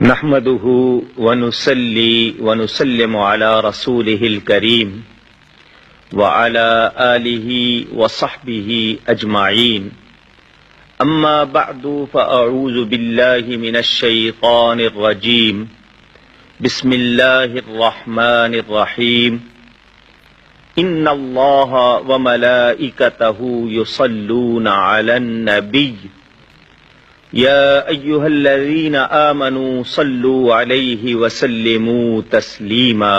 نحمده ونصلي ونسلم على رسوله الكريم وعلى آله وصحبه أجمعين. أما بعد فأعوذ بالله من الشيطان الرجيم. بسم الله الرحمن الرحيم. إن الله وملائكته يصلون على النبي يا أيها الذين آمنوا صلوا عليه وسلموا تسليما.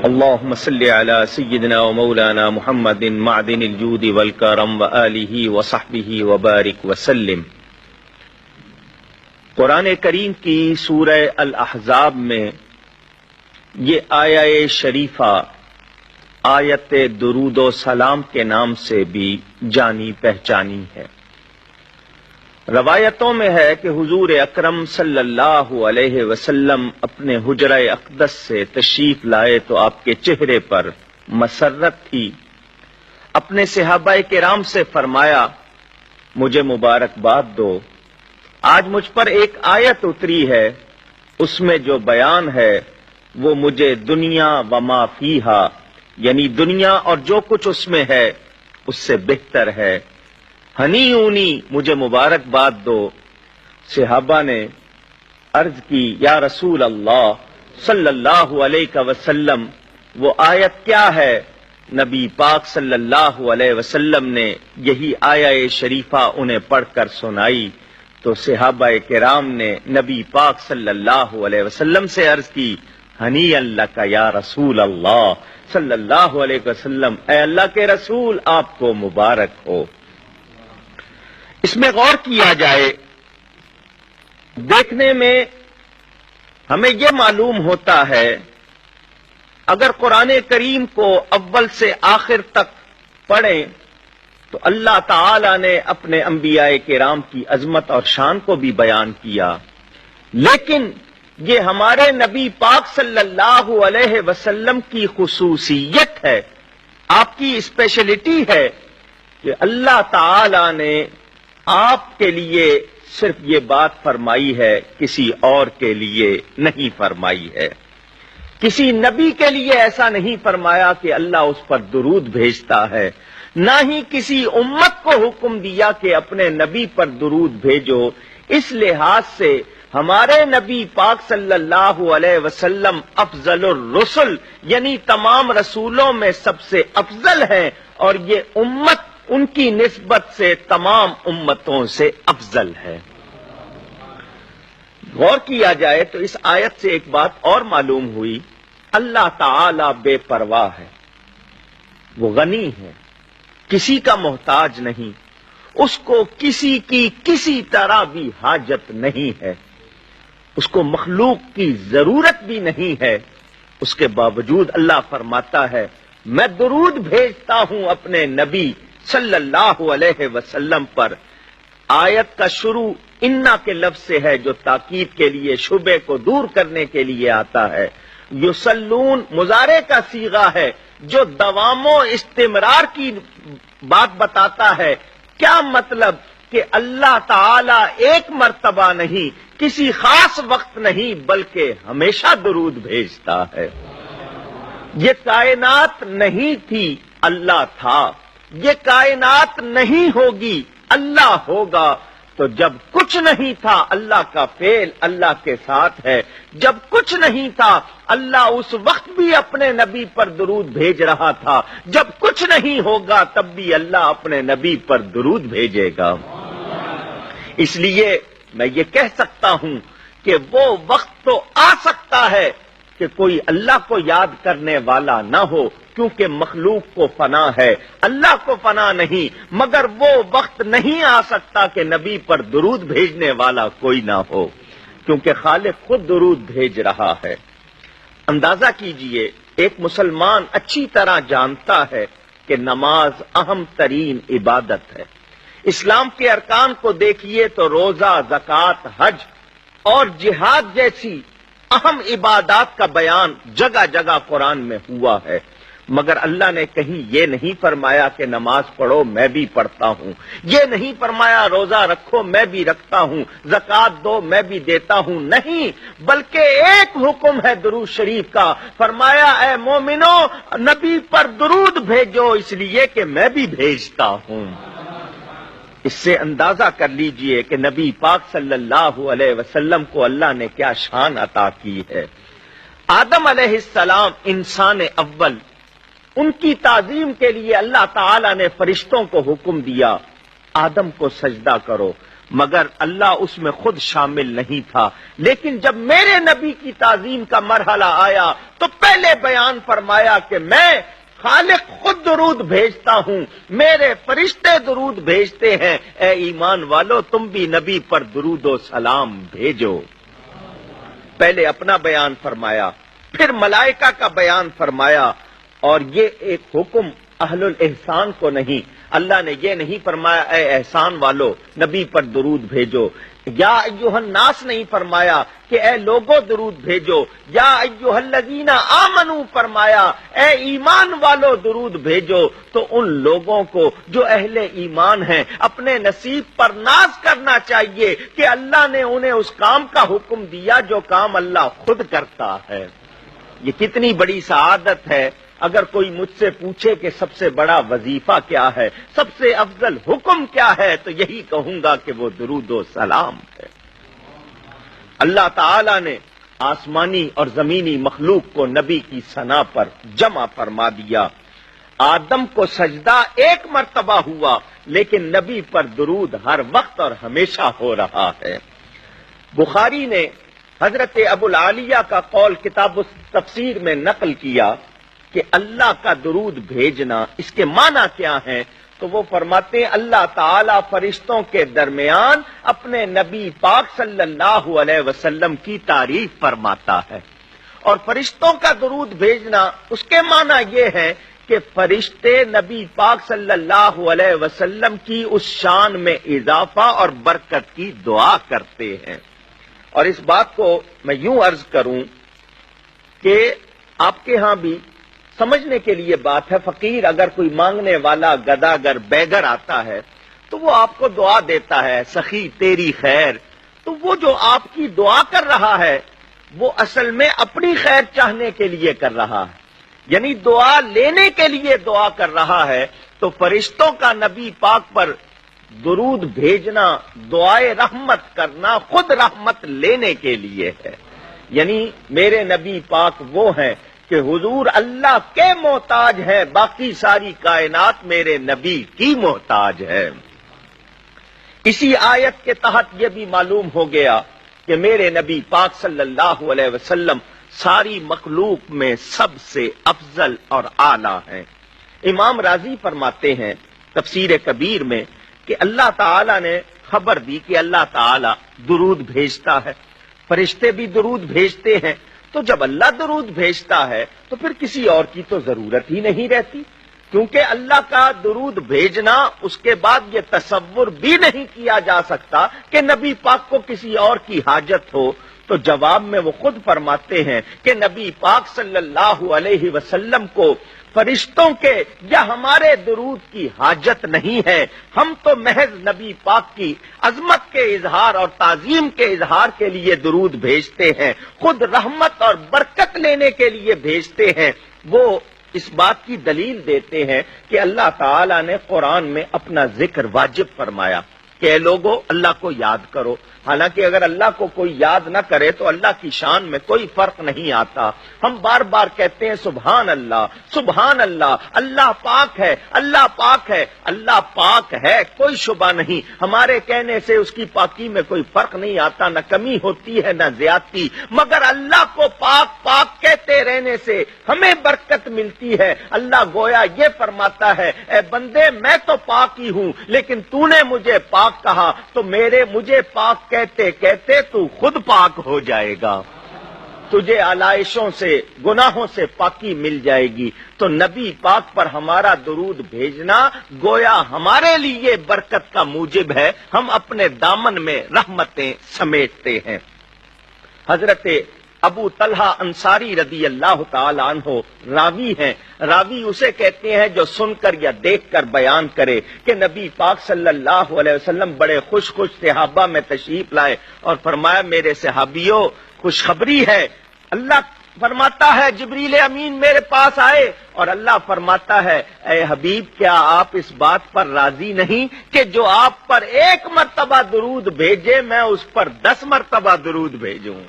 اللهم صل على سيدنا ومولانا محمد معدن الجود والكرم وآله وصحبه وبارك وسلم. قرآن کریم کی سورہ الاحزاب میں یہ آیہ شریفہ آیت درود و سلام کے نام سے بھی جانی پہچانی ہے. روایتوں میں ہے کہ حضور اکرم صلی اللہ علیہ وسلم اپنے حجرہ اقدس سے تشریف لائے تو آپ کے چہرے پر مسرت تھی. اپنے صحابہ کرام سے فرمایا مجھے مبارکباد دو، آج مجھ پر ایک آیت اتری ہے، اس میں جو بیان ہے وہ مجھے دنیا و ما فیہا یعنی دنیا اور جو کچھ اس میں ہے اس سے بہتر ہے. ہنی اونی مجھے مبارکباد دو. صحابہ نے عرض کی یا رسول اللہ صلی اللہ علیہ وسلم وہ آیت کیا ہے؟ نبی پاک صلی اللہ علیہ وسلم نے یہی آیہ شریفہ انہیں پڑھ کر سنائی تو صحابہ کرام نے نبی پاک صلی اللہ علیہ وسلم سے عرض کی ہنی اللہ کا یا رسول اللہ صلی اللہ علیہ وسلم، اے اللہ کے رسول آپ کو مبارک ہو. اس میں غور کیا جائے، دیکھنے میں ہمیں یہ معلوم ہوتا ہے اگر قرآن کریم کو اول سے آخر تک پڑھیں تو اللہ تعالی نے اپنے انبیاء کرام کی عظمت اور شان کو بھی بیان کیا، لیکن یہ ہمارے نبی پاک صلی اللہ علیہ وسلم کی خصوصیت ہے، آپ کی اسپیشلٹی ہے کہ اللہ تعالی نے آپ کے لیے صرف یہ بات فرمائی ہے، کسی اور کے لیے نہیں فرمائی ہے. کسی نبی کے لیے ایسا نہیں فرمایا کہ اللہ اس پر درود بھیجتا ہے، نہ ہی کسی امت کو حکم دیا کہ اپنے نبی پر درود بھیجو. اس لحاظ سے ہمارے نبی پاک صلی اللہ علیہ وسلم افضل الرسل یعنی تمام رسولوں میں سب سے افضل ہیں، اور یہ امت ان کی نسبت سے تمام امتوں سے افضل ہے. غور کیا جائے تو اس آیت سے ایک بات اور معلوم ہوئی، اللہ تعالی بے پرواہ ہے، وہ غنی ہے، کسی کا محتاج نہیں، اس کو کسی کی کسی طرح بھی حاجت نہیں ہے، اس کو مخلوق کی ضرورت بھی نہیں ہے. اس کے باوجود اللہ فرماتا ہے میں درود بھیجتا ہوں اپنے نبی صلی اللہ علیہ وسلم پر. آیت کا شروع انا کے لفظ سے ہے جو تاکید کے لیے شبے کو دور کرنے کے لیے آتا ہے. یصلون مضارع کا صیغہ ہے جو دوام و استمرار کی بات بتاتا ہے. کیا مطلب کہ اللہ تعالی ایک مرتبہ نہیں، کسی خاص وقت نہیں، بلکہ ہمیشہ درود بھیجتا ہے. یہ کائنات نہیں تھی، اللہ تھا. یہ کائنات نہیں ہوگی، اللہ ہوگا. تو جب کچھ نہیں تھا اللہ کا فعل اللہ کے ساتھ ہے، جب کچھ نہیں تھا اللہ اس وقت بھی اپنے نبی پر درود بھیج رہا تھا، جب کچھ نہیں ہوگا تب بھی اللہ اپنے نبی پر درود بھیجے گا. اس لیے میں یہ کہہ سکتا ہوں کہ وہ وقت تو آ سکتا ہے کہ کوئی اللہ کو یاد کرنے والا نہ ہو، کیونکہ مخلوق کو فنا ہے، اللہ کو فنا نہیں، مگر وہ وقت نہیں آ سکتا کہ نبی پر درود بھیجنے والا کوئی نہ ہو، کیونکہ خالق خود درود بھیج رہا ہے. اندازہ کیجئے ایک مسلمان اچھی طرح جانتا ہے کہ نماز اہم ترین عبادت ہے. اسلام کے ارکان کو دیکھیے تو روزہ، زکوٰۃ، حج اور جہاد جیسی اہم عبادات کا بیان جگہ جگہ قرآن میں ہوا ہے. مگر اللہ نے کہیں یہ نہیں فرمایا کہ نماز پڑھو میں بھی پڑھتا ہوں، یہ نہیں فرمایا روزہ رکھو میں بھی رکھتا ہوں، زکوٰۃ دو میں بھی دیتا ہوں، نہیں، بلکہ ایک حکم ہے درود شریف کا، فرمایا اے مومنو نبی پر درود بھیجو اس لیے کہ میں بھی بھیجتا ہوں۔ اس سے اندازہ کر لیجئے کہ نبی پاک صلی اللہ علیہ وسلم کو اللہ نے کیا شان عطا کی ہے۔ آدم علیہ السلام انسان اول، ان کی تعظیم کے لیے اللہ تعالی نے فرشتوں کو حکم دیا آدم کو سجدہ کرو، مگر اللہ اس میں خود شامل نہیں تھا، لیکن جب میرے نبی کی تعظیم کا مرحلہ آیا تو پہلے بیان فرمایا کہ میں خالق خود درود بھیجتا ہوں، میرے فرشتے درود بھیجتے ہیں، اے ایمان والو تم بھی نبی پر درود و سلام بھیجو۔ پہلے اپنا بیان فرمایا، پھر ملائکہ کا بیان فرمایا، اور یہ ایک حکم اہل الاحسان کو نہیں، اللہ نے یہ نہیں فرمایا اے احسان والو نبی پر درود بھیجو، یا ایھا الناس نہیں فرمایا کہ اے لوگوں درود بھیجو، یا ایھا الذین آمنوا فرمایا اے ایمان والو درود بھیجو۔ تو ان لوگوں کو جو اہل ایمان ہیں اپنے نصیب پر ناز کرنا چاہیے کہ اللہ نے انہیں اس کام کا حکم دیا جو کام اللہ خود کرتا ہے۔ یہ کتنی بڑی سعادت ہے۔ اگر کوئی مجھ سے پوچھے کہ سب سے بڑا وظیفہ کیا ہے، سب سے افضل حکم کیا ہے، تو یہی کہوں گا کہ وہ درود و سلام ہے۔ اللہ تعالی نے آسمانی اور زمینی مخلوق کو نبی کی ثنا پر جمع فرما دیا۔ آدم کو سجدہ ایک مرتبہ ہوا، لیکن نبی پر درود ہر وقت اور ہمیشہ ہو رہا ہے۔ بخاری نے حضرت ابو العالیہ کا قول کتاب التفسیر میں نقل کیا کہ اللہ کا درود بھیجنا اس کے معنی کیا ہیں، تو وہ فرماتے ہیں اللہ تعالی فرشتوں کے درمیان اپنے نبی پاک صلی اللہ علیہ وسلم کی تعریف فرماتا ہے، اور فرشتوں کا درود بھیجنا اس کے معنی یہ ہے کہ فرشتے نبی پاک صلی اللہ علیہ وسلم کی اس شان میں اضافہ اور برکت کی دعا کرتے ہیں۔ اور اس بات کو میں یوں عرض کروں کہ آپ کے ہاں بھی سمجھنے کے لیے بات ہے، فقیر اگر کوئی مانگنے والا گداگر بیگر آتا ہے تو وہ آپ کو دعا دیتا ہے سخی تیری خیر، تو وہ جو آپ کی دعا کر رہا ہے وہ اصل میں اپنی خیر چاہنے کے لیے کر رہا ہے، یعنی دعا لینے کے لیے دعا کر رہا ہے۔ تو فرشتوں کا نبی پاک پر درود بھیجنا، دعائے رحمت کرنا خود رحمت لینے کے لیے ہے، یعنی میرے نبی پاک وہ ہیں کہ حضور اللہ کے محتاج ہے، باقی ساری کائنات میرے نبی کی محتاج ہے۔ اسی آیت کے تحت یہ بھی معلوم ہو گیا کہ میرے نبی پاک صلی اللہ علیہ وسلم ساری مخلوق میں سب سے افضل اور اعلیٰ ہیں۔ امام راضی فرماتے ہیں تفسیر کبیر میں کہ اللہ تعالی نے خبر دی کہ اللہ تعالی درود بھیجتا ہے، فرشتے بھی درود بھیجتے ہیں، تو جب اللہ درود بھیجتا ہے تو پھر کسی اور کی تو ضرورت ہی نہیں رہتی، کیونکہ اللہ کا درود بھیجنا اس کے بعد یہ تصور بھی نہیں کیا جا سکتا کہ نبی پاک کو کسی اور کی حاجت ہو۔ تو جواب میں وہ خود فرماتے ہیں کہ نبی پاک صلی اللہ علیہ وسلم کو فرشتوں کے یا ہمارے درود کی حاجت نہیں ہے، ہم تو محض نبی پاک کی عظمت کے اظہار اور تعظیم کے اظہار کے لیے درود بھیجتے ہیں، خود رحمت اور برکت لینے کے لیے بھیجتے ہیں۔ وہ اس بات کی دلیل دیتے ہیں کہ اللہ تعالی نے قرآن میں اپنا ذکر واجب فرمایا کہ اے لوگو اللہ کو یاد کرو، حالانکہ اگر اللہ کو کوئی یاد نہ کرے تو اللہ کی شان میں کوئی فرق نہیں آتا۔ ہم بار بار کہتے ہیں سبحان اللہ سبحان اللہ، اللہ پاک ہے اللہ پاک ہے، اللہ پاک ہے کوئی شبہ نہیں، ہمارے کہنے سے اس کی پاکی میں کوئی فرق نہیں آتا، نہ کمی ہوتی ہے نہ زیادتی، مگر اللہ کو پاک پاک کہتے رہنے سے ہمیں برکت ملتی ہے۔ اللہ گویا یہ فرماتا ہے اے بندے میں تو پاک ہی ہوں، لیکن تو نے مجھے پاک کہا تو مجھے پاک کہتے کہتے تو خود پاک ہو جائے گا، تجھے علائشوں سے گناہوں سے پاکی مل جائے گی۔ تو نبی پاک پر ہمارا درود بھیجنا گویا ہمارے لیے برکت کا موجب ہے، ہم اپنے دامن میں رحمتیں سمیٹتے ہیں۔ حضرت ابو طلحہ انصاری رضی اللہ تعالی عنہ راوی ہیں. راوی اسے کہتے ہیں جو سن کر یا دیکھ کر بیان کرے کہ نبی پاک صلی اللہ علیہ وسلم بڑے خوش صحابہ میں تشریف لائے اور فرمایا میرے صحابیوں خوشخبری ہے. اللہ فرماتا ہے جبریل امین میرے پاس آئے اور اللہ فرماتا ہے اے حبیب کیا آپ اس بات پر راضی نہیں کہ جو آپ پر 1 مرتبہ درود بھیجے میں اس پر 10 مرتبہ درود بھیجوں.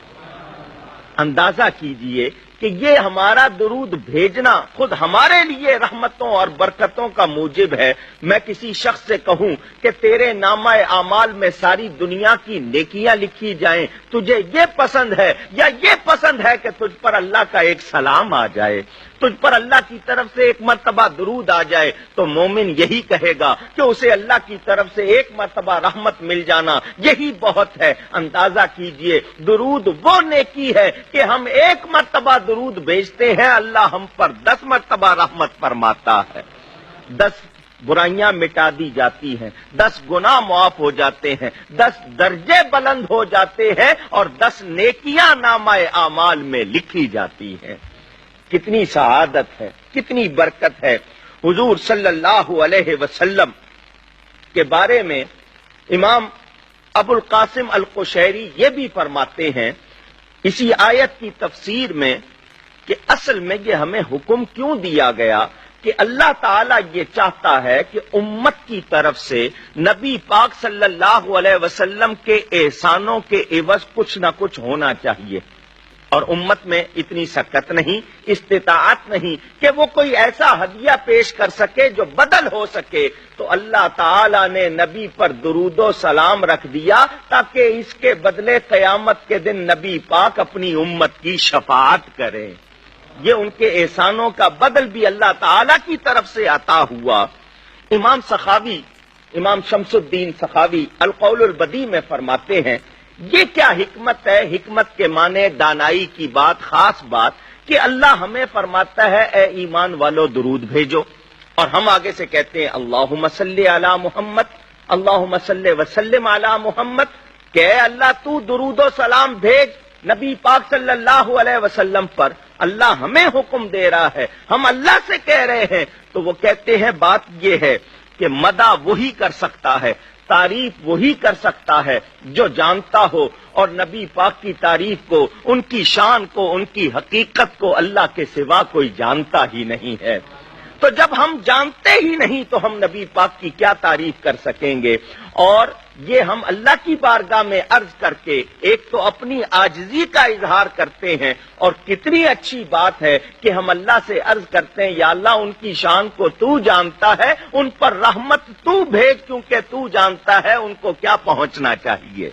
اندازہ کیجئے کہ یہ ہمارا درود بھیجنا خود ہمارے لیے رحمتوں اور برکتوں کا موجب ہے. میں کسی شخص سے کہوں کہ تیرے نامہ اعمال میں ساری دنیا کی نیکیاں لکھی جائیں, تجھے یہ پسند ہے یا یہ پسند ہے کہ تجھ پر اللہ کا ایک سلام آ جائے, تجھ پر اللہ کی طرف سے 1 مرتبہ درود آ جائے, تو مومن یہی کہے گا کہ اسے اللہ کی طرف سے 1 مرتبہ رحمت مل جانا یہی بہت ہے. اندازہ کیجئے درود وہ نیکی ہے کہ ہم 1 مرتبہ درود بھیجتے ہیں, اللہ ہم پر 10 مرتبہ رحمت فرماتا ہے. 10 برائیاں مٹا دی جاتی ہیں, 10 گناہ معاف ہو جاتے ہیں, 10 درجے بلند ہو جاتے ہیں اور 10 نیکیاں نامہ اعمال میں لکھی جاتی ہیں. کتنی سعادت ہے, کتنی برکت ہے. حضور صلی اللہ علیہ وسلم کے بارے میں امام ابو القاسم القشیری یہ بھی فرماتے ہیں اسی آیت کی تفسیر میں کہ اصل میں یہ ہمیں حکم کیوں دیا گیا کہ اللہ تعالیٰ یہ چاہتا ہے کہ امت کی طرف سے نبی پاک صلی اللہ علیہ وسلم کے احسانوں کے عوض کچھ نہ کچھ ہونا چاہیے, اور امت میں اتنی سکت نہیں, استطاعت نہیں کہ وہ کوئی ایسا ہدیہ پیش کر سکے جو بدل ہو سکے. تو اللہ تعالیٰ نے نبی پر درود و سلام رکھ دیا تاکہ اس کے بدلے قیامت کے دن نبی پاک اپنی امت کی شفاعت کریں. یہ ان کے احسانوں کا بدل بھی اللہ تعالیٰ کی طرف سے عطا ہوا. امام سخاوی, امام شمس الدین سخاوی القول البدیع میں فرماتے ہیں یہ کیا حکمت ہے, حکمت کے معنی دانائی کی بات, خاص بات کہ اللہ ہمیں فرماتا ہے اے ایمان والو درود بھیجو, اور ہم آگے سے کہتے ہیں اللہم صلی علی محمد, اللہم صلی وسلم علی محمد, کہ اے اللہ تو درود و سلام بھیج نبی پاک صلی اللہ علیہ وسلم پر. اللہ ہمیں حکم دے رہا ہے, ہم اللہ سے کہہ رہے ہیں. تو وہ کہتے ہیں بات یہ ہے کہ مدح وہی کر سکتا ہے, تعریف وہی کر سکتا ہے جو جانتا ہو, اور نبی پاک کی تعریف کو, ان کی شان کو, ان کی حقیقت کو اللہ کے سوا کوئی جانتا ہی نہیں ہے. تو جب ہم جانتے ہی نہیں تو ہم نبی پاک کی کیا تعریف کر سکیں گے. اور یہ ہم اللہ کی بارگاہ میں عرض کر کے ایک تو اپنی عاجزی کا اظہار کرتے ہیں, اور کتنی اچھی بات ہے کہ ہم اللہ سے عرض کرتے ہیں یا اللہ ان کی شان کو تو جانتا ہے, ان پر رحمت تو بھیج کیونکہ تو جانتا ہے ان کو کیا پہنچنا چاہیے.